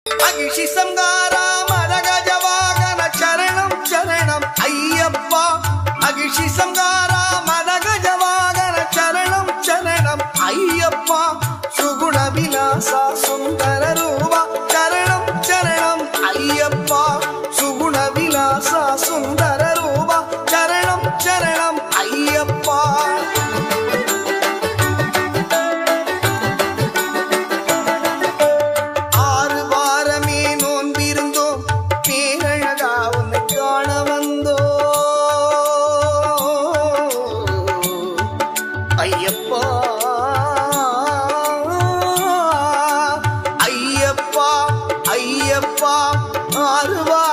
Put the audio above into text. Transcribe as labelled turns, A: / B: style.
A: மகிழ்ச்சி சங்காரா மதகஜவாகன சரணம் சரணம் ஐயப்பா. மகிழ்ச்சி சங்காரா மதகஜவாகன சரணம் சரணம் ஐயப்பா. சுகுண விலாசா சுந்தர ரூபா சரணம் சரணம் ஐயப்பா. சுகுண விலாசா சுந்தர ரூபா சரணம் சரணம் ஐயப்பா. ஐயப்பா ஐயப்பா ஐயப்பா 6 வாரம்